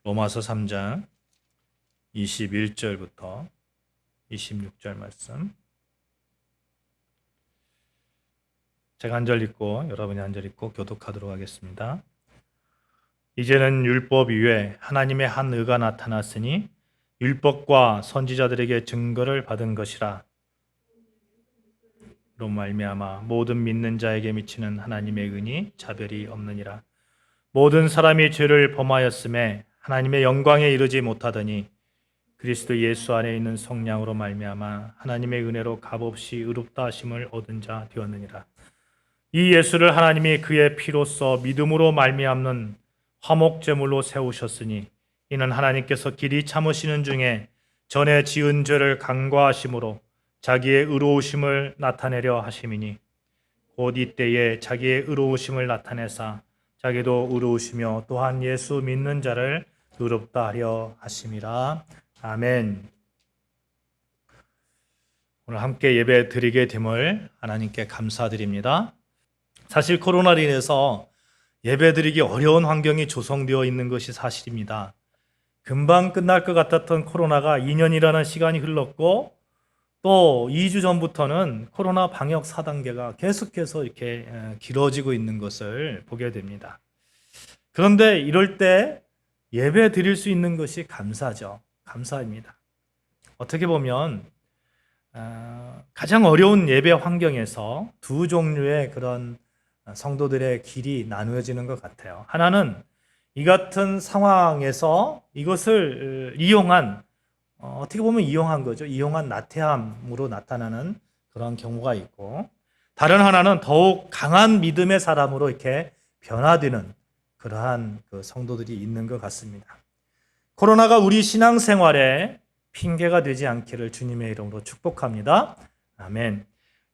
로마서 3장 21절부터 26절 말씀. 제가 한 절 읽고 여러분이 한 절 읽고 교독하도록 하겠습니다. 이제는 율법 이외에 하나님의 한 의가 나타났으니 율법과 선지자들에게 증거를 받은 것이라. 로 말미암아 모든 믿는 자에게 미치는 하나님의 은이 차별이 없느니라. 모든 사람이 죄를 범하였음에 하나님의 영광에 이르지 못하더니 그리스도 예수 안에 있는 성령으로 말미암아 하나님의 은혜로 값없이 의롭다 하심을 얻은 자 되었느니라. 이 예수를 하나님이 그의 피로써 믿음으로 말미암는 화목 제물로 세우셨으니 이는 하나님께서 길이 참으시는 중에 전에 지은 죄를 간과하심으로 자기의 의로우심을 나타내려 하심이니 곧 이때에 자기의 의로우심을 나타내사 자기도 의로우시며 또한 예수 믿는 자를 의롭다 하려 하심이라. 아멘. 오늘 함께 예배 드리게 됨을 하나님께 감사드립니다. 사실 코로나로 인해서 예배 드리기 어려운 환경이 조성되어 있는 것이 사실입니다. 금방 끝날 것 같았던 코로나가 2년이라는 시간이 흘렀고 또 2주 전부터는 코로나 방역 4단계가 계속해서 이렇게 길어지고 있는 것을 보게 됩니다. 그런데 이럴 때 예배 드릴 수 있는 것이 감사죠. 감사입니다. 어떻게 보면 가장 어려운 예배 환경에서 두 종류의 그런 성도들의 길이 나누어지는 것 같아요. 하나는 이 같은 상황에서 이것을 이용한 어떻게 보면 이용한 거죠. 이용한 나태함으로 나타나는 그런 경우가 있고, 다른 하나는 더욱 강한 믿음의 사람으로 이렇게 변화되는 그러한 그 성도들이 있는 것 같습니다. 코로나가 우리 신앙생활에 핑계가 되지 않기를 주님의 이름으로 축복합니다. 아멘.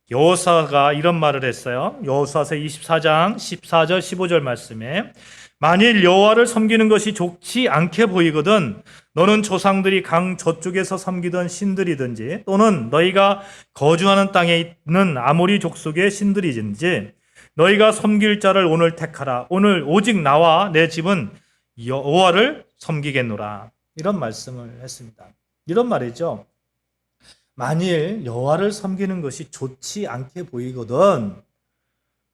여호수아가 이런 말을 했어요. 여호수아서 24장 14절 15절 말씀에 만일 여호와를 섬기는 것이 좋지 않게 보이거든 너는 조상들이 강 저쪽에서 섬기던 신들이든지 또는 너희가 거주하는 땅에 있는 아모리 족속의 신들이든지 너희가 섬길 자를 오늘 택하라. 오늘 오직 나와 내 집은 여호와를 섬기겠노라. 이런 말씀을 했습니다. 이런 말이죠. 만일 여호와를 섬기는 것이 좋지 않게 보이거든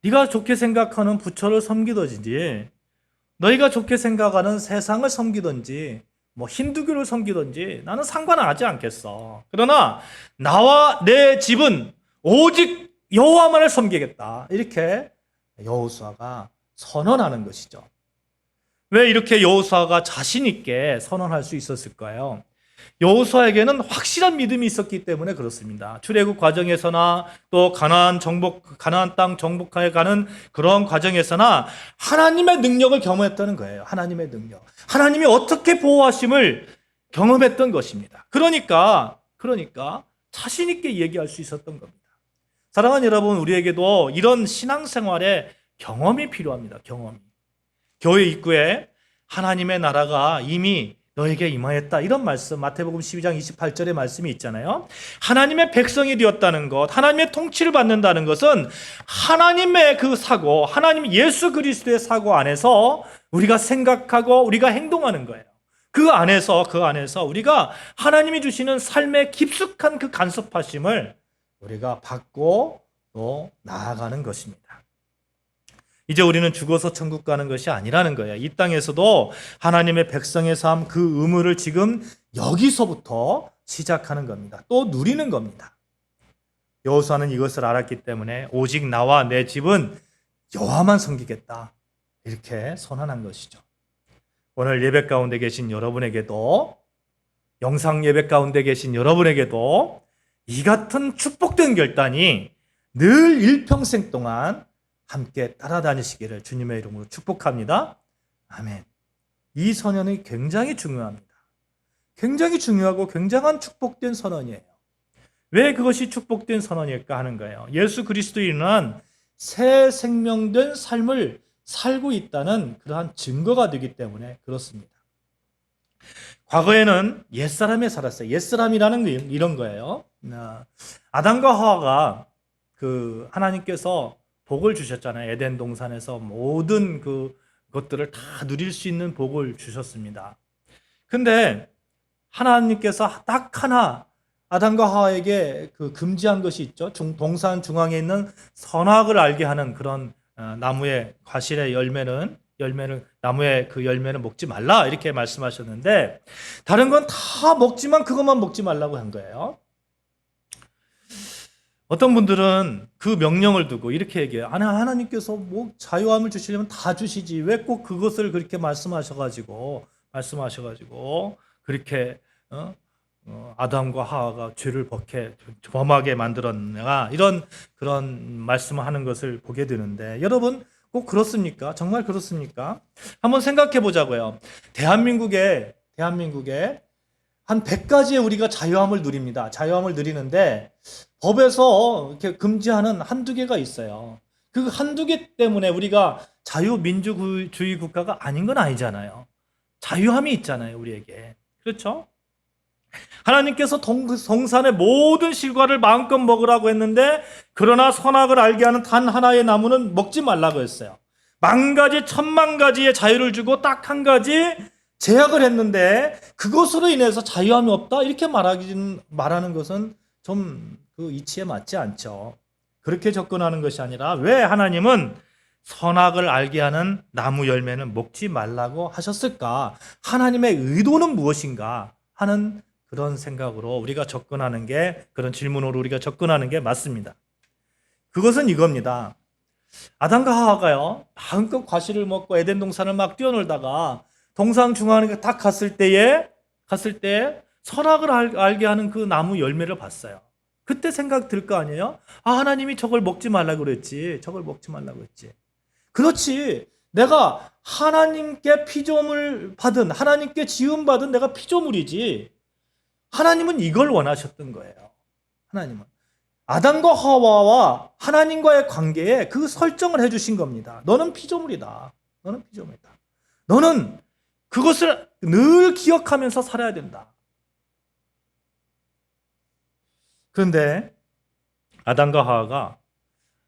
네가 좋게 생각하는 부처를 섬기든지 너희가 좋게 생각하는 세상을 섬기든지 힌두교를 섬기든지 나는 상관하지 않겠어. 그러나 나와 내 집은 오직 여호와만을 섬기겠다. 이렇게 여호수아가 선언하는 것이죠. 왜 이렇게 여호수아가 자신 있게 선언할 수 있었을까요? 여호수아에게는 확실한 믿음이 있었기 때문에 그렇습니다. 출애굽 과정에서나 또 가나안 땅 정복하여 가는 그런 과정에서나 하나님의 능력을 경험했다는 거예요. 하나님의 능력. 하나님이 어떻게 보호하심을 경험했던 것입니다. 그러니까 자신 있게 얘기할 수 있었던 겁니다. 사랑하는 여러분, 우리에게도 이런 신앙생활에 경험이 필요합니다. 경험이. 교회 입구에 하나님의 나라가 이미 너에게 임하였다. 이런 말씀 마태복음 12장 28절의 말씀이 있잖아요. 하나님의 백성이 되었다는 것, 하나님의 통치를 받는다는 것은 하나님의 그 사고, 하나님 예수 그리스도의 사고 안에서 우리가 생각하고 우리가 행동하는 거예요. 그 안에서 우리가 하나님이 주시는 삶의 깊숙한 그 간섭하심을 우리가 받고 또 나아가는 것입니다. 이제 우리는 죽어서 천국 가는 것이 아니라는 거예요. 이 땅에서도 하나님의 백성의 삶 그 의무를 지금 여기서부터 시작하는 겁니다. 또 누리는 겁니다. 여호수아는 이것을 알았기 때문에 오직 나와 내 집은 여호와만 섬기겠다. 이렇게 선언한 것이죠. 오늘 예배 가운데 계신 여러분에게도 영상 예배 가운데 계신 여러분에게도 이 같은 축복된 결단이 늘 일평생 동안 함께 따라다니시기를 주님의 이름으로 축복합니다. 아멘. 이 선언이 굉장히 중요합니다. 굉장히 중요하고 굉장한 축복된 선언이에요. 왜 그것이 축복된 선언일까 하는 거예요. 예수 그리스도로 인한 새 생명된 삶을 살고 있다는 그러한 증거가 되기 때문에 그렇습니다. 과거에는 옛사람에 살았어요. 옛사람이라는 게 이런 거예요. 아담과 하와가 하나님께서 복을 주셨잖아요. 에덴 동산에서 모든 것들을 다 누릴 수 있는 복을 주셨습니다. 근데 하나님께서 딱 하나 아담과 하와에게 그 금지한 것이 있죠. 동산 중앙에 있는 선악을 알게 하는 그런 나무의 과실의 열매는 나무의 그 열매는 먹지 말라 이렇게 말씀하셨는데 다른 건 다 먹지만 그것만 먹지 말라고 한 거예요. 어떤 분들은 그 명령을 두고 이렇게 얘기해요. 아니, 하나님께서 뭐 자유함을 주시려면 다 주시지 왜 꼭 그것을 그렇게 말씀하셔가지고 그렇게 아담과 하와가 죄를 범하게 만들었나 이런 그런 말씀을 하는 것을 보게 되는데 여러분 꼭 그렇습니까? 정말 그렇습니까? 한번 생각해 보자고요. 대한민국에 한 100가지의 우리가 자유함을 누립니다. 자유함을 누리는데 법에서 이렇게 금지하는 한두 개가 있어요. 그 한두 개 때문에 우리가 자유민주주의 국가가 아닌 건 아니잖아요. 자유함이 있잖아요, 우리에게. 그렇죠? 하나님께서 동산의 모든 실과를 마음껏 먹으라고 했는데 그러나 선악을 알게 하는 단 하나의 나무는 먹지 말라고 했어요. 만 가지, 천만 가지의 자유를 주고 딱 한 가지 제약을 했는데 그것으로 인해서 자유함이 없다? 이렇게 말하는 것은 좀 그 이치에 맞지 않죠. 그렇게 접근하는 것이 아니라 왜 하나님은 선악을 알게 하는 나무 열매는 먹지 말라고 하셨을까? 하나님의 의도는 무엇인가 하는 그런 생각으로 우리가 접근하는 게 그런 질문으로 우리가 접근하는 게 맞습니다. 그것은 이겁니다. 아담과 하와가요 마음껏 과실을 먹고 에덴 동산을 막 뛰어놀다가 동산 중앙에 딱 갔을 때 선악을 알게 하는 그 나무 열매를 봤어요. 그때 생각 들 거 아니에요? 아, 하나님이 저걸 먹지 말라고 그랬지. 저걸 먹지 말라고 했지. 그렇지. 내가 하나님께 피조물 받은, 하나님께 지음받은 내가 피조물이지. 하나님은 이걸 원하셨던 거예요. 하나님은. 아담과 하와와 하나님과의 관계에 그 설정을 해주신 겁니다. 너는 피조물이다. 너는 피조물이다. 너는 그것을 늘 기억하면서 살아야 된다. 그런데 아담과 하와가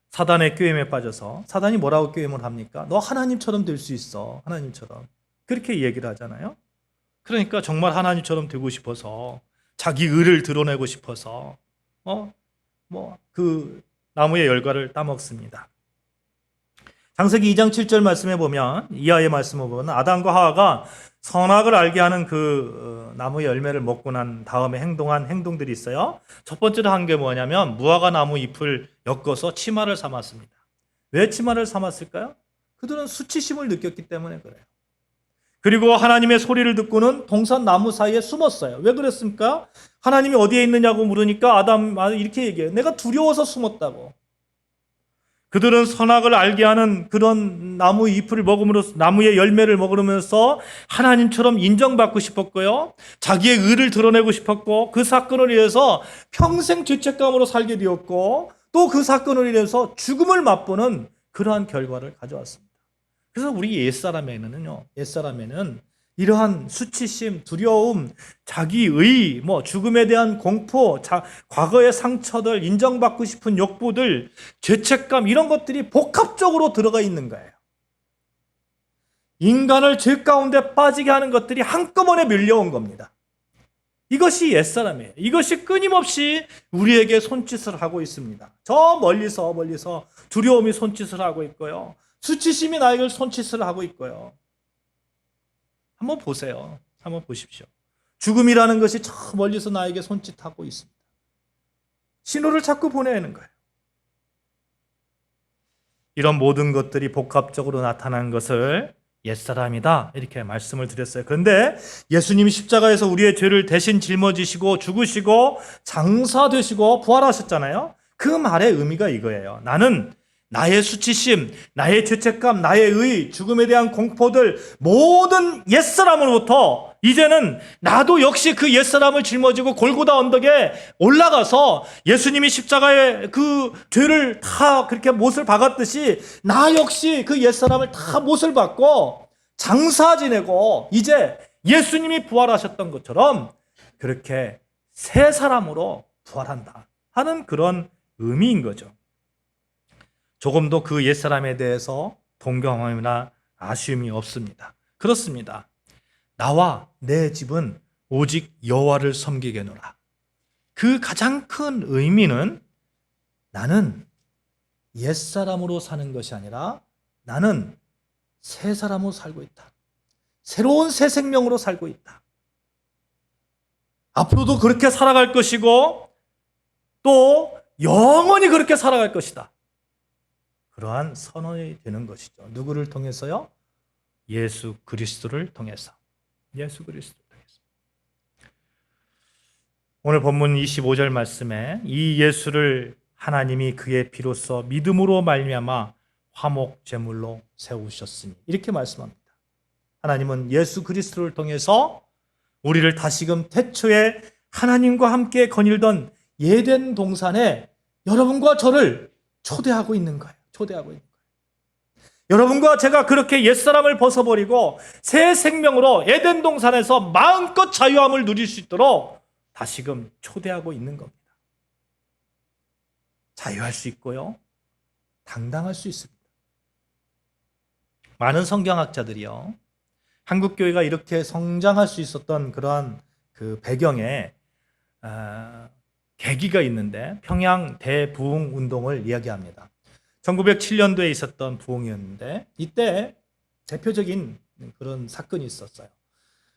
사단의 꾀임에 빠져서 사단이 뭐라고 꾀임을 합니까? 너 하나님처럼 될 수 있어. 하나님처럼. 그렇게 얘기를 하잖아요. 그러니까 정말 하나님처럼 되고 싶어서 자기 의를 드러내고 싶어서 그 나무의 열과를 따먹습니다. 창세기 2장 7절 말씀에 보면 이하의 말씀을 보면 아담과 하와가 선악을 알게 하는 그 나무의 열매를 먹고 난 다음에 행동한 행동들이 있어요. 첫 번째로 한 게 뭐냐면 무화과 나무 잎을 엮어서 치마를 삼았습니다. 왜 치마를 삼았을까요? 그들은 수치심을 느꼈기 때문에 그래요. 그리고 하나님의 소리를 듣고는 동산 나무 사이에 숨었어요. 왜 그랬습니까? 하나님이 어디에 있느냐고 물으니까 아담 이렇게 얘기해요. 내가 두려워서 숨었다고. 그들은 선악을 알게 하는 그런 나무 잎을 먹음으로써 나무의 열매를 먹으면서 하나님처럼 인정받고 싶었고요. 자기의 의를 드러내고 싶었고 그 사건을 위해서 평생 죄책감으로 살게 되었고 또 그 사건을 인해서 죽음을 맛보는 그러한 결과를 가져왔습니다. 그래서 우리 옛사람에는 이러한 수치심, 두려움, 자기의 죽음에 대한 공포, 과거의 상처들, 인정받고 싶은 욕구들, 죄책감 이런 것들이 복합적으로 들어가 있는 거예요. 인간을 죄 가운데 빠지게 하는 것들이 한꺼번에 밀려온 겁니다. 이것이 옛사람이에요. 이것이 끊임없이 우리에게 손짓을 하고 있습니다. 저 멀리서 두려움이 손짓을 하고 있고요. 수치심이 나에게 손짓을 하고 있고요. 한번 보세요. 한번 보십시오. 죽음이라는 것이 저 멀리서 나에게 손짓하고 있습니다. 신호를 자꾸 보내는 거예요. 이런 모든 것들이 복합적으로 나타난 것을 옛사람이다 이렇게 말씀을 드렸어요. 그런데 예수님이 십자가에서 우리의 죄를 대신 짊어지시고 죽으시고 장사되시고 부활하셨잖아요. 그 말의 의미가 이거예요. 나는 나의 수치심, 나의 죄책감, 나의 의, 죽음에 대한 공포들 모든 옛사람으로부터 이제는 나도 역시 그 옛사람을 짊어지고 골고다 언덕에 올라가서 예수님이 십자가에 그 죄를 다 그렇게 못을 박았듯이 나 역시 그 옛사람을 다 못을 박고 장사 지내고 이제 예수님이 부활하셨던 것처럼 그렇게 새 사람으로 부활한다 하는 그런 의미인 거죠. 조금도 그 옛사람에 대해서 동경함이나 아쉬움이 없습니다. 그렇습니다. 나와 내 집은 오직 여호와를 섬기겠노라. 그 가장 큰 의미는 나는 옛사람으로 사는 것이 아니라 나는 새 사람으로 살고 있다. 새로운 새 생명으로 살고 있다. 앞으로도 그렇게 살아갈 것이고 또 영원히 그렇게 살아갈 것이다. 그러한 선언이 되는 것이죠. 누구를 통해서요? 예수 그리스도를 통해서. 예수 그리스도를 통해서. 오늘 본문 25절 말씀에 이 예수를 하나님이 그의 피로써 믿음으로 말미암아 화목 제물로 세우셨으니 이렇게 말씀합니다. 하나님은 예수 그리스도를 통해서 우리를 다시금 태초에 하나님과 함께 거닐던 에덴 동산에 여러분과 저를 초대하고 있는 거예요. 초대하고 있는 거예요. 여러분과 제가 그렇게 옛사람을 벗어버리고 새 생명으로 에덴 동산에서 마음껏 자유함을 누릴 수 있도록 다시금 초대하고 있는 겁니다. 자유할 수 있고요. 당당할 수 있습니다. 많은 성경학자들이요. 한국 교회가 이렇게 성장할 수 있었던 그러한 그 배경에 계기가 있는데 평양 대부흥 운동을 이야기합니다. 1907년도에 있었던 부흥이었는데 이때 대표적인 그런 사건이 있었어요.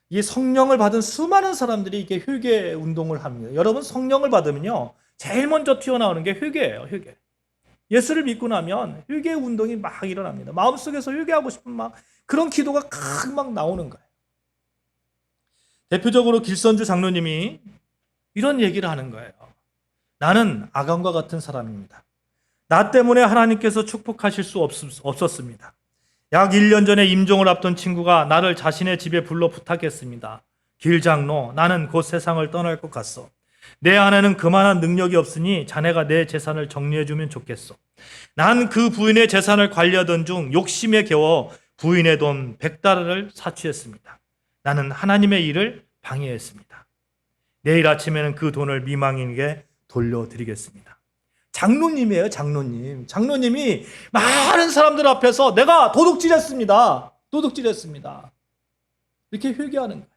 이 성령을 받은 수많은 사람들이 이게 회개 운동을 합니다. 여러분 성령을 받으면요 제일 먼저 튀어나오는 게 회개예요. 회개. 예수를 믿고 나면 회개 운동이 막 일어납니다. 마음속에서 회개하고 싶은 막 그런 기도가 막 나오는 거예요. 대표적으로 길선주 장로님이 이런 얘기를 하는 거예요. 나는 아간과 같은 사람입니다. 나 때문에 하나님께서 축복하실 수 없었습니다. 약 1년 전에 임종을 앞둔 친구가 나를 자신의 집에 불러 부탁했습니다. 길장로, 나는 곧 세상을 떠날 것 같소. 내 안에는 그만한 능력이 없으니 자네가 내 재산을 정리해주면 좋겠소. 난 그 부인의 재산을 관리하던 중 욕심에 겨워 부인의 돈 100달러를 사취했습니다. 나는 하나님의 일을 방해했습니다. 내일 아침에는 그 돈을 미망인에게 돌려드리겠습니다. 장로님이에요, 장로님. 장로님이 많은 사람들 앞에서 내가 도둑질했습니다. 도둑질했습니다. 이렇게 회개하는 거예요.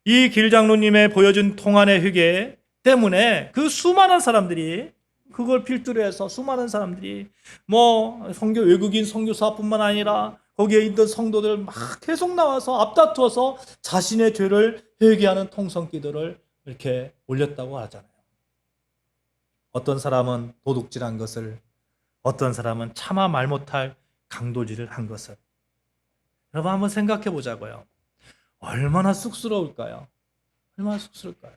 이 길장로님의 보여준 통안의 회개 때문에 그 수많은 사람들이 그걸 필두로 해서 수많은 사람들이 뭐 외국인 선교사뿐만 아니라 거기에 있던 성도들 막 계속 나와서 앞다투어서 자신의 죄를 회개하는 통성기도를 이렇게 올렸다고 하잖아요. 어떤 사람은 도둑질한 것을, 어떤 사람은 차마 말 못할 강도질을 한 것을. 여러분 한번 생각해 보자고요. 얼마나 쑥스러울까요? 얼마나 쑥스러울까요?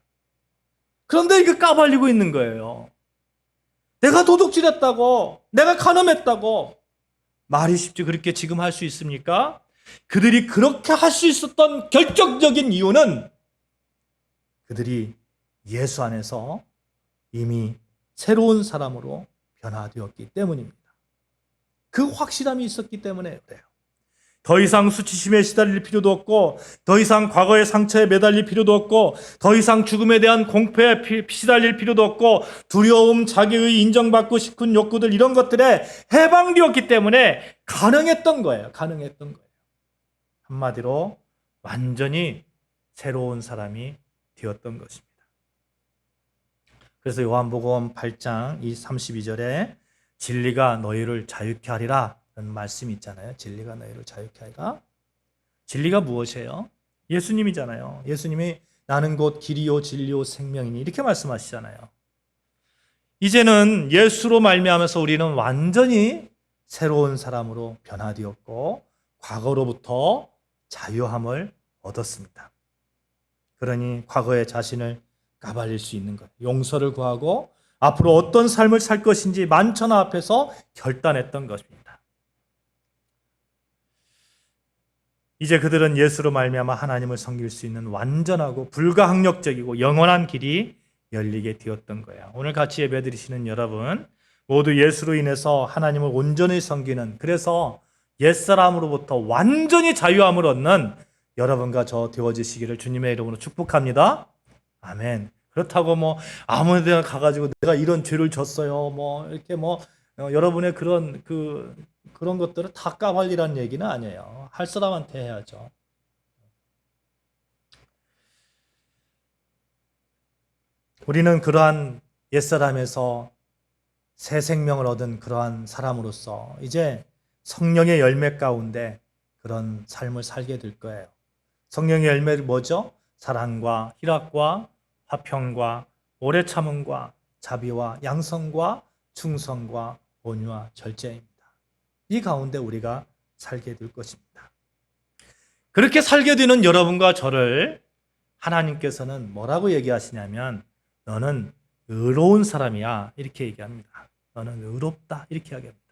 그런데 이게 까발리고 있는 거예요. 내가 도둑질했다고, 내가 간음했다고. 말이 쉽지 그렇게 지금 할 수 있습니까? 그들이 그렇게 할 수 있었던 결정적인 이유는 그들이 예수 안에서 이미 새로운 사람으로 변화되었기 때문입니다. 그 확실함이 있었기 때문에 그래요. 더 이상 수치심에 시달릴 필요도 없고, 더 이상 과거의 상처에 매달릴 필요도 없고, 더 이상 죽음에 대한 공포에 시달릴 필요도 없고, 두려움, 자기의 인정받고 싶은 욕구들 이런 것들에 해방되었기 때문에 가능했던 거예요. 가능했던 거예요. 한마디로 완전히 새로운 사람이 되었던 것입니다. 그래서 요한복음 8장 32절에 진리가 너희를 자유케 하리라 라는 말씀이 있잖아요. 진리가 너희를 자유케 하리라. 진리가 무엇이에요? 예수님이잖아요. 예수님이 나는 곧 길이요 진리요 생명이니 이렇게 말씀하시잖아요. 이제는 예수로 말미암아서 우리는 완전히 새로운 사람으로 변화되었고 과거로부터 자유함을 얻었습니다. 그러니 과거의 자신을 까발릴 수 있는 것, 용서를 구하고 앞으로 어떤 삶을 살 것인지 만천하 앞에서 결단했던 것입니다. 이제 그들은 예수로 말미암아 하나님을 섬길 수 있는 완전하고 불가항력적이고 영원한 길이 열리게 되었던 거예요. 오늘 같이 예배드리시는 여러분 모두 예수로 인해서 하나님을 온전히 섬기는, 그래서 옛사람으로부터 완전히 자유함을 얻는 여러분과 저 되어지시기를 주님의 이름으로 축복합니다. 아멘. 그렇다고 뭐 아무 데나 가가지고 내가 이런 죄를 졌어요. 뭐 이렇게 뭐 여러분의 그런 것들을 다 까발리라는 얘기는 아니에요. 할 사람한테 해야죠. 우리는 그러한 옛사람에서 새 생명을 얻은 그러한 사람으로서 이제 성령의 열매 가운데 그런 삶을 살게 될 거예요. 성령의 열매는 뭐죠? 사랑과 희락과 화평과 오래 참음과 자비와 양성과 충성과 온유와 절제입니다. 이 가운데 우리가 살게 될 것입니다. 그렇게 살게 되는 여러분과 저를 하나님께서는 뭐라고 얘기하시냐면 너는 의로운 사람이야 이렇게 얘기합니다. 너는 의롭다 이렇게 이야기합니다.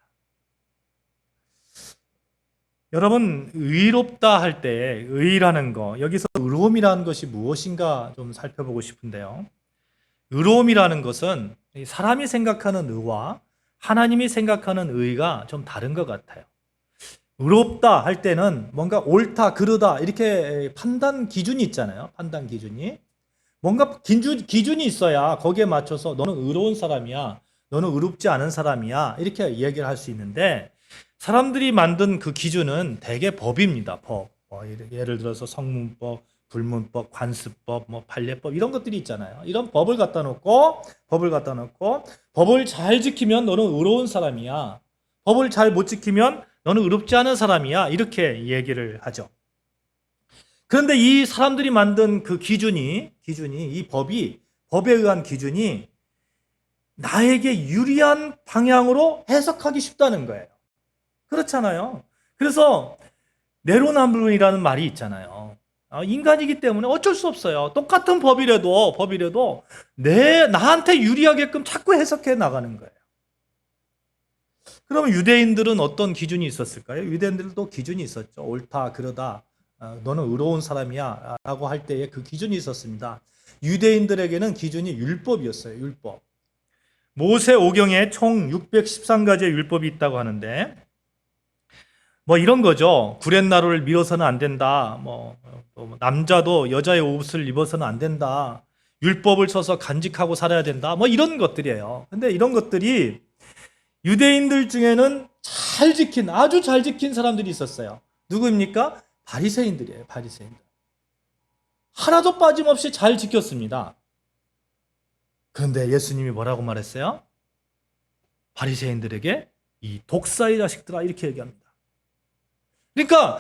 여러분 의롭다 할 때 의라는 거 여기서 의로움이라는 것이 무엇인가 좀 살펴보고 싶은데요. 의로움이라는 것은 사람이 생각하는 의와 하나님이 생각하는 의가 좀 다른 것 같아요. 의롭다 할 때는 뭔가 옳다 그르다 이렇게 판단 기준이 있잖아요. 판단 기준이 뭔가 기준이 있어야 거기에 맞춰서 너는 의로운 사람이야 너는 의롭지 않은 사람이야 이렇게 이야기를 할 수 있는데 사람들이 만든 그 기준은 대개 법입니다. 법. 예를 들어서 성문법, 불문법, 관습법, 판례법 이런 것들이 있잖아요. 이런 법을 갖다 놓고 법을 잘 지키면 너는 의로운 사람이야. 법을 잘 못 지키면 너는 의롭지 않은 사람이야. 이렇게 얘기를 하죠. 그런데 이 사람들이 만든 그 기준이 이 법에 의한 기준이 나에게 유리한 방향으로 해석하기 쉽다는 거예요. 그렇잖아요. 그래서 내로남불이라는 말이 있잖아요. 인간이기 때문에 어쩔 수 없어요. 똑같은 법이라도 나한테 유리하게끔 자꾸 해석해 나가는 거예요. 그러면 유대인들은 어떤 기준이 있었을까요? 유대인들도 기준이 있었죠. 옳다, 그러다, 너는 의로운 사람이야 라고 할 때에 그 기준이 있었습니다. 유대인들에게는 기준이 율법이었어요. 율법. 모세 오경에 총 613가지의 율법이 있다고 하는데 이런 거죠. 구렛나루를 밀어서는 안 된다. 남자도 여자의 옷을 입어서는 안 된다. 율법을 써서 간직하고 살아야 된다. 이런 것들이에요. 근데 이런 것들이 유대인들 중에는 아주 잘 지킨 사람들이 있었어요. 누구입니까? 바리새인들이에요. 바리새인들. 하나도 빠짐없이 잘 지켰습니다. 그런데 예수님이 뭐라고 말했어요? 바리새인들에게 이 독사의 자식들아 이렇게 얘기합니다. 그러니까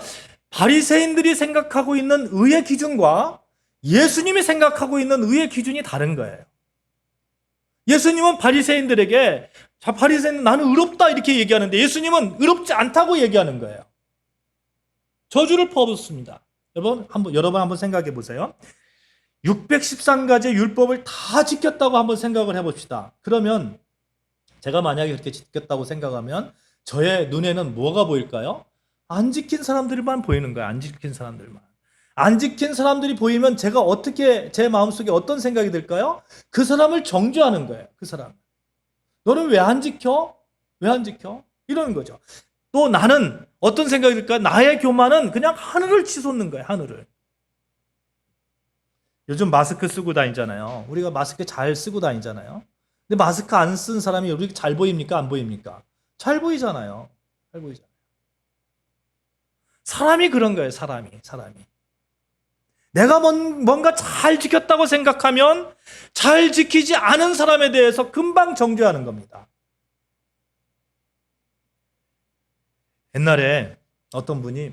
바리새인들이 생각하고 있는 의의 기준과 예수님이 생각하고 있는 의의 기준이 다른 거예요. 예수님은 바리새인들에게 바리새인은 나는 의롭다 이렇게 얘기하는데 예수님은 의롭지 않다고 얘기하는 거예요. 저주를 퍼붓습니다. 여러분 한번 생각해 보세요. 613가지의 율법을 다 지켰다고 한번 생각을 해봅시다. 그러면 제가 만약에 그렇게 지켰다고 생각하면 저의 눈에는 뭐가 보일까요? 안 지킨 사람들만 보이는 거예요. 안 지킨 사람들만. 안 지킨 사람들이 보이면 제가 어떻게 제 마음속에 어떤 생각이 들까요? 그 사람을 정죄하는 거예요. 그 사람. 너는 왜 안 지켜? 왜 안 지켜? 이러는 거죠. 또 나는 어떤 생각이 들까요? 나의 교만은 그냥 하늘을 치솟는 거예요. 하늘을. 요즘 마스크 쓰고 다니잖아요. 우리가 마스크 잘 쓰고 다니잖아요. 근데 마스크 안 쓴 사람이 우리 잘 보입니까? 안 보입니까? 잘 보이잖아요. 잘 보이잖아요. 사람이 그런 거예요. 사람이. 내가 뭔가 잘 지켰다고 생각하면 잘 지키지 않은 사람에 대해서 금방 정죄하는 겁니다. 옛날에 어떤 분이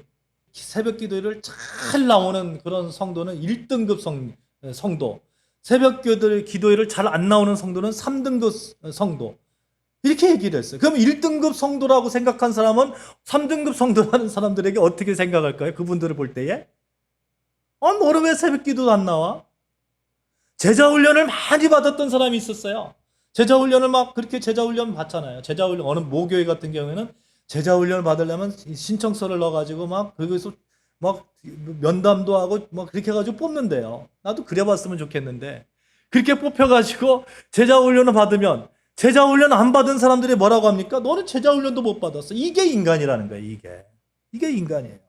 새벽 기도를 잘 나오는 그런 성도는 1등급 성도, 새벽 기도회를 잘 안 나오는 성도는 3등급 성도, 이렇게 얘기를 했어요. 그럼 1등급 성도라고 생각한 사람은 3등급 성도라는 사람들에게 어떻게 생각할까요? 그분들을 볼 때에 너는 왜 새벽 기도도 안 나와? 제자 훈련을 많이 받았던 사람이 있었어요. 제자 훈련을 그렇게 제자 훈련 받잖아요. 제자 훈련 어느 모교회 같은 경우에는 제자 훈련을 받으려면 신청서를 넣어가지고 거기서 면담도 하고 그렇게 해가지고 뽑는데요. 나도 그래봤으면 좋겠는데 그렇게 뽑혀가지고 제자 훈련을 받으면 제자 훈련 안 받은 사람들이 뭐라고 합니까? 너는 제자 훈련도 못 받았어. 이게 인간이라는 거예요. 이게 인간이에요.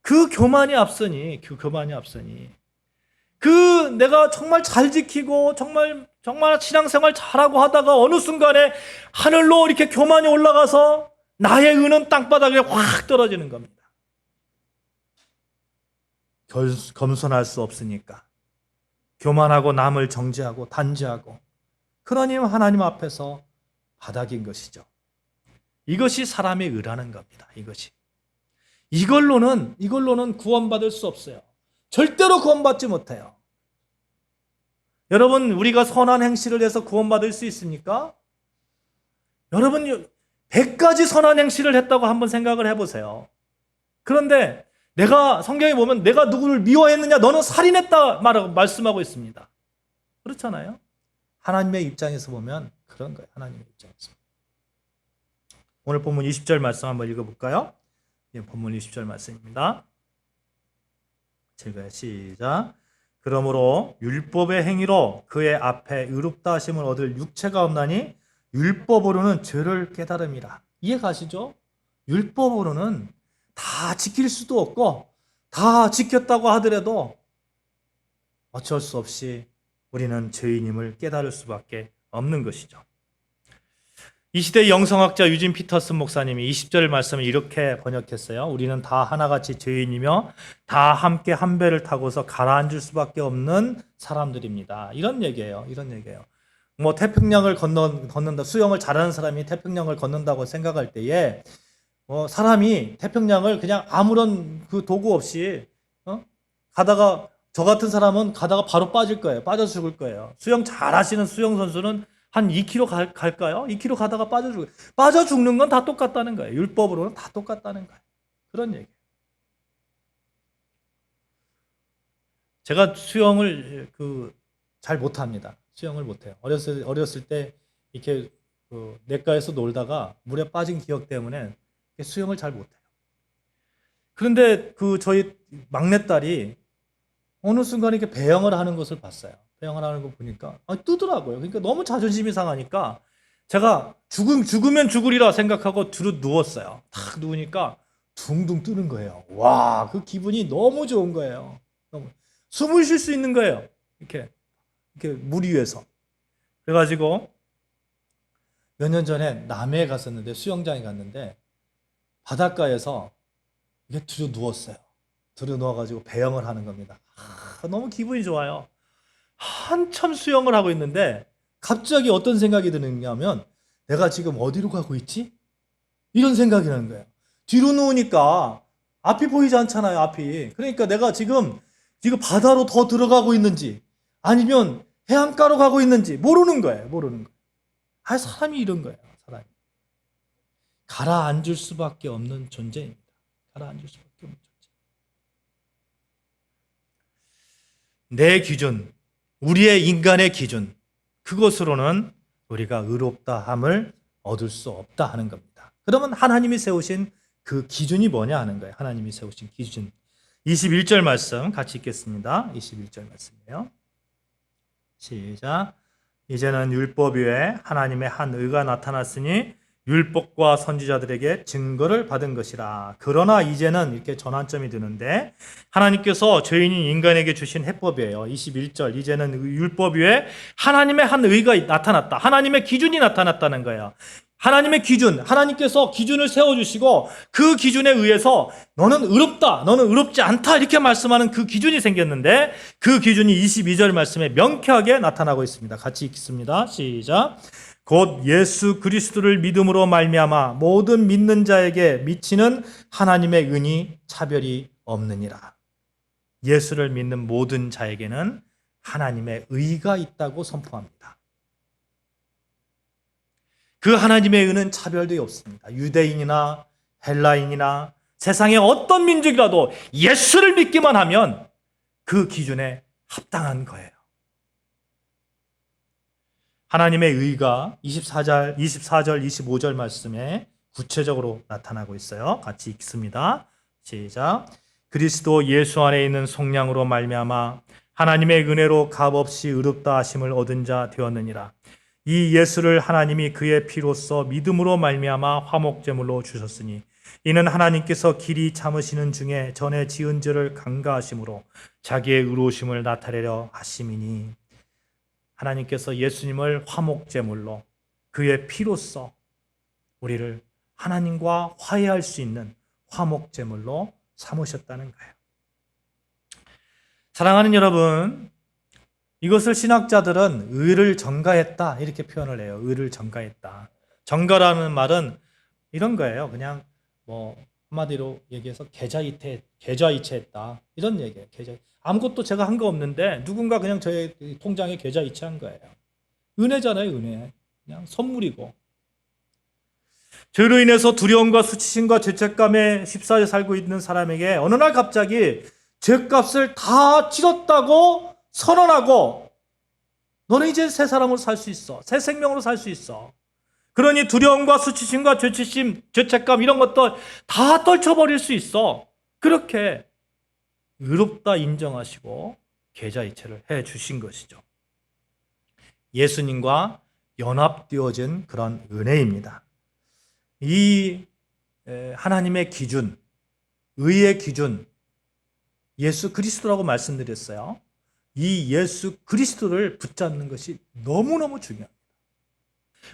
그 교만이 앞서니 내가 정말 잘 지키고 정말 신앙생활 잘하고 하다가 어느 순간에 하늘로 이렇게 교만이 올라가서 나의 의는 땅바닥에 확 떨어지는 겁니다. 겸손할 수 없으니까. 교만하고 남을 정죄하고 단죄하고 그러니 하나님 앞에서 바닥인 것이죠. 이것이 사람의 의라는 겁니다. 이걸로는 구원받을 수 없어요. 절대로 구원받지 못해요. 여러분, 우리가 선한 행실을 해서 구원받을 수 있습니까? 여러분, 100가지 선한 행실을 했다고 한번 생각을 해보세요. 그런데 성경에 보면 내가 누구를 미워했느냐? 너는 살인했다 말씀하고 있습니다. 그렇잖아요? 하나님의 입장에서 보면 그런 거예요. 하나님의 입장에서. 오늘 본문 20절 말씀 한번 읽어볼까요? 본문 20절 말씀입니다. 읽어요. 시작. 그러므로 율법의 행위로 그의 앞에 의롭다 하심을 얻을 육체가 없나니 율법으로는 죄를 깨달음이라. 이해가시죠? 율법으로는 다 지킬 수도 없고 다 지켰다고 하더라도 어쩔 수 없이 우리는 죄인임을 깨달을 수밖에 없는 것이죠. 이 시대 영성학자 유진 피터슨 목사님이 20절 말씀을 이렇게 번역했어요. 우리는 다 하나같이 죄인이며 다 함께 한 배를 타고서 가라앉을 수밖에 없는 사람들입니다. 이런 얘기예요. 뭐 태평양을 걷는다, 수영을 잘하는 사람이 태평양을 걷는다고 생각할 때에 사람이 태평양을 그냥 아무런 그 도구 없이 가다가 저 같은 사람은 가다가 바로 빠질 거예요. 빠져 죽을 거예요. 수영 잘하시는 수영 선수는 한 2km 갈까요? 2km 가다가 빠져 죽는 건 다 똑같다는 거예요. 율법으로는 다 똑같다는 거예요. 그런 얘기예요. 제가 수영을 잘 못합니다. 수영을 못해요. 어렸을 때 이렇게 냇가에서 놀다가 물에 빠진 기억 때문에 수영을 잘 못해요. 그런데 저희 막내딸이 어느 순간 이렇게 배영을 하는 것을 봤어요. 배영을 하는 거 보니까 뜨더라고요. 그러니까 너무 자존심이 상하니까 제가 죽으면 죽으리라 생각하고 뒤로 누웠어요. 탁 누우니까 둥둥 뜨는 거예요. 와, 그 기분이 너무 좋은 거예요. 숨을 쉴 수 있는 거예요. 이렇게 물 위에서. 그래가지고 몇 년 전에 남해에 갔었는데, 수영장에 갔는데 바닷가에서 이게 뒤로 누웠어요. 뒤로 누워가지고 배영을 하는 겁니다. 너무 기분이 좋아요. 한참 수영을 하고 있는데 갑자기 어떤 생각이 드느냐면, 내가 지금 어디로 가고 있지? 이런 생각이 나는 거예요. 뒤로 누우니까 앞이 보이지 않잖아요. 앞이. 그러니까 내가 지금 바다로 더 들어가고 있는지 아니면 해안가로 가고 있는지 모르는 거예요. 사람이 이런 거예요. 사람이 가라앉을 수밖에 없는 존재입니다. 가라앉을 수밖에 없는 존재. 내 기준, 우리의 인간의 기준, 그것으로는 우리가 의롭다함을 얻을 수 없다 하는 겁니다. 그러면 하나님이 세우신 그 기준이 뭐냐 하는 거예요. 하나님이 세우신 기준. 21절 말씀 같이 읽겠습니다. 21절 말씀이에요. 시작. 이제는 율법 위에 하나님의 한 의가 나타났으니 율법과 선지자들에게 증거를 받은 것이라. 그러나 이제는, 이렇게 전환점이 드는데, 하나님께서 죄인인 인간에게 주신 해법이에요. 21절. 이제는 율법 위에 하나님의 한 의가 나타났다. 하나님의 기준이 나타났다는 거예요. 하나님의 기준, 하나님께서 기준을 세워주시고 그 기준에 의해서 너는 의롭다, 너는 의롭지 않다, 이렇게 말씀하는 그 기준이 생겼는데, 그 기준이 22절 말씀에 명쾌하게 나타나고 있습니다. 같이 읽습니다. 시작. 곧 예수 그리스도를 믿음으로 말미암아 모든 믿는 자에게 미치는 하나님의 은이 차별이 없느니라. 예수를 믿는 모든 자에게는 하나님의 의가 있다고 선포합니다. 그 하나님의 의는 차별도 없습니다. 유대인이나 헬라인이나 세상의 어떤 민족이라도 예수를 믿기만 하면 그 기준에 합당한 거예요. 하나님의 의가 24절, 25절 말씀에 구체적으로 나타나고 있어요. 같이 읽습니다. 시작. 그리스도 예수 안에 있는 속량으로 말미암아 하나님의 은혜로 값없이 의롭다 하심을 얻은 자 되었느니라. 이 예수를 하나님이 그의 피로써 믿음으로 말미암아 화목제물로 주셨으니 이는 하나님께서 길이 참으시는 중에 전에 지은 죄를 간과하심으로 자기의 의로우심을 나타내려 하심이니. 하나님께서 예수님을 화목제물로, 그의 피로써 우리를 하나님과 화해할 수 있는 화목제물로 삼으셨다는 거예요. 사랑하는 여러분, 이것을 신학자들은 의를 전가했다 이렇게 표현을 해요. 의를 전가했다. 전가라는 말은 이런 거예요. 그냥 뭐 한마디로 얘기해서 계좌이체했다 이런 얘기예요. 아무것도 제가 한 거 없는데 누군가 그냥 저의 통장에 계좌이체한 거예요. 은혜잖아요, 은혜. 그냥 선물이고. 죄로 인해서 두려움과 수치심과 죄책감에 휩싸여 살고 있는 사람에게 어느 날 갑자기 죄값을 다 치렀다고 선언하고 너는 이제 새 사람으로 살 수 있어. 새 생명으로 살 수 있어. 그러니 두려움과 수치심과 죄책감 이런 것도 다 떨쳐버릴 수 있어. 그렇게 의롭다 인정하시고 계좌이체를 해 주신 것이죠. 예수님과 연합되어진 그런 은혜입니다. 이 하나님의 기준, 의의 기준, 예수 그리스도라고 말씀드렸어요. 이 예수 그리스도를 붙잡는 것이 너무너무 중요합니다.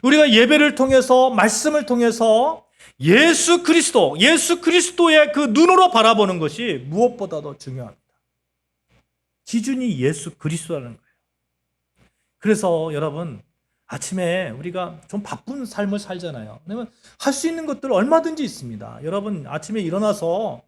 우리가 예배를 통해서, 말씀을 통해서 예수 그리스도의 그 눈으로 바라보는 것이 무엇보다도 중요합니다. 기준이 예수 그리스도라는 거예요. 그래서 여러분, 아침에 우리가 좀 바쁜 삶을 살잖아요. 왜냐면 할 수 있는 것들 얼마든지 있습니다. 여러분, 아침에 일어나서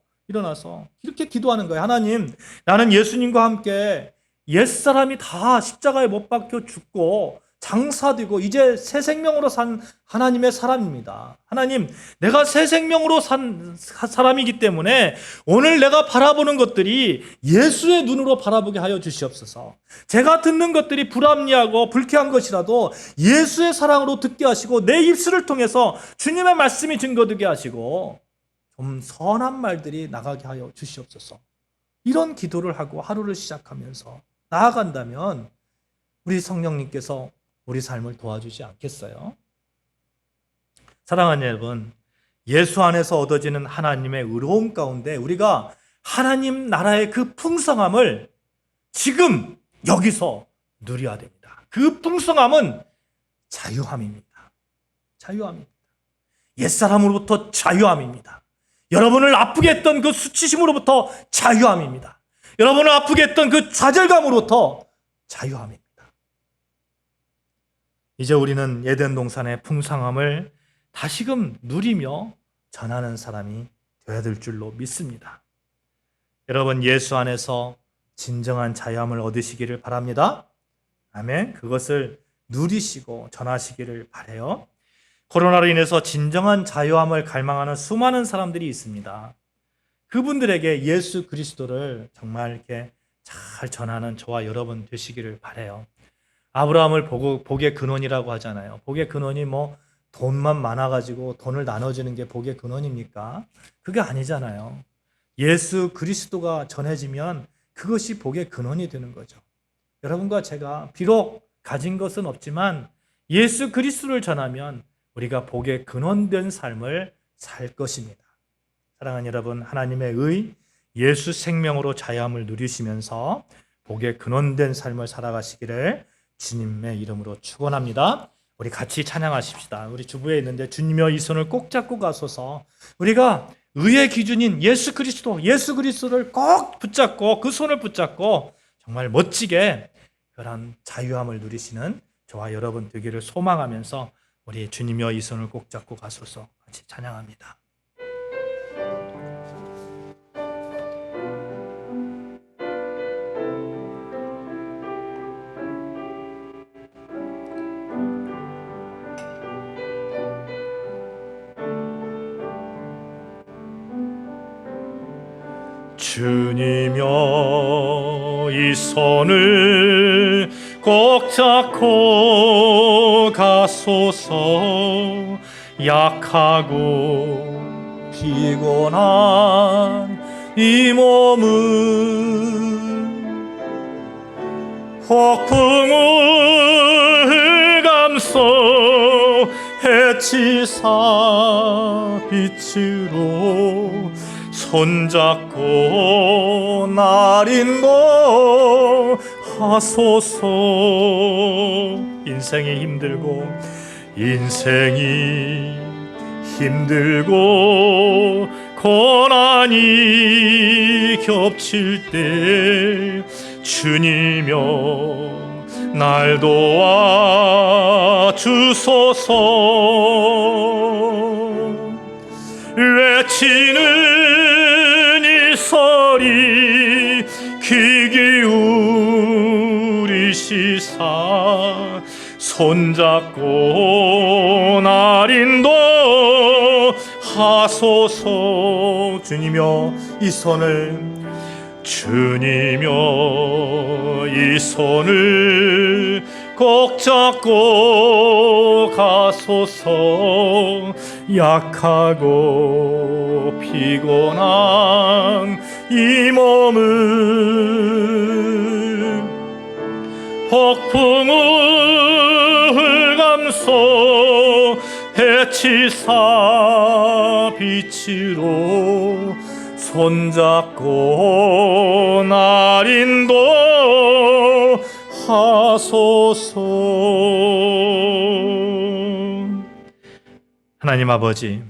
이렇게 기도하는 거예요. 하나님, 나는 예수님과 함께 옛사람이 다 십자가에 못 박혀 죽고 장사되고 이제 새 생명으로 산 하나님의 사람입니다. 하나님, 내가 새 생명으로 산 사람이기 때문에 오늘 내가 바라보는 것들이 예수의 눈으로 바라보게 하여 주시옵소서. 제가 듣는 것들이 불합리하고 불쾌한 것이라도 예수의 사랑으로 듣게 하시고 내 입술을 통해서 주님의 말씀이 증거되게 하시고 좀 선한 말들이 나가게 하여 주시옵소서. 이런 기도를 하고 하루를 시작하면서 나아간다면 우리 성령님께서 우리 삶을 도와주지 않겠어요? 사랑하는 여러분, 예수 안에서 얻어지는 하나님의 의로움 가운데 우리가 하나님 나라의 그 풍성함을 지금 여기서 누려야 됩니다. 그 풍성함은 자유함입니다. 자유함입니다. 옛사람으로부터 자유함입니다. 여러분을 아프게 했던 그 수치심으로부터 자유함입니다. 여러분을 아프게 했던 그 좌절감으로부터 자유함입니다. 이제 우리는 에덴 동산의 풍성함을 다시금 누리며 전하는 사람이 되어야 될 줄로 믿습니다. 여러분, 예수 안에서 진정한 자유함을 얻으시기를 바랍니다. 아멘. 그것을 누리시고 전하시기를 바라요. 코로나로 인해서 진정한 자유함을 갈망하는 수많은 사람들이 있습니다. 그분들에게 예수 그리스도를 정말 이렇게 잘 전하는 저와 여러분 되시기를 바라요. 아브라함을 복의 근원이라고 하잖아요. 복의 근원이 뭐 돈만 많아가지고 돈을 나눠주는 게 복의 근원입니까? 그게 아니잖아요. 예수 그리스도가 전해지면 그것이 복의 근원이 되는 거죠. 여러분과 제가 비록 가진 것은 없지만 예수 그리스도를 전하면 우리가 복의 근원된 삶을 살 것입니다. 사랑하는 여러분, 하나님의 의, 예수 생명으로 자유함을 누리시면서 복의 근원된 삶을 살아가시기를 주님의 이름으로 축원합니다. 우리 같이 찬양하십시다. 우리 주부에 있는데 주님여 이 손을 꼭 잡고 가소서. 우리가 의의 기준인 예수 그리스도를 꼭 붙잡고 그 손을 붙잡고 정말 멋지게 그런 자유함을 누리시는 저와 여러분 되기를 소망하면서 우리 주님여 이 손을 꼭 잡고 가소서 같이 찬양합니다. 주님여 이 손을 꼭 잡고 가소서. 약하고 피곤한 이 몸은 폭풍을 감소 해치사 빛으로 손잡고 날 인도하소서. 인생이 힘들고 고난이 겹칠 때 주님여 날 도와 주소서. 외치는 이 소리 귀 기울이시사 손잡고 날 인도하소서. 주님여 이 손을 꼭 잡고 가소서. 약하고 피곤한 이 몸을 폭풍을 감소 해치사 빛으로 손잡고 날 인도하소서. 하나님 아버지,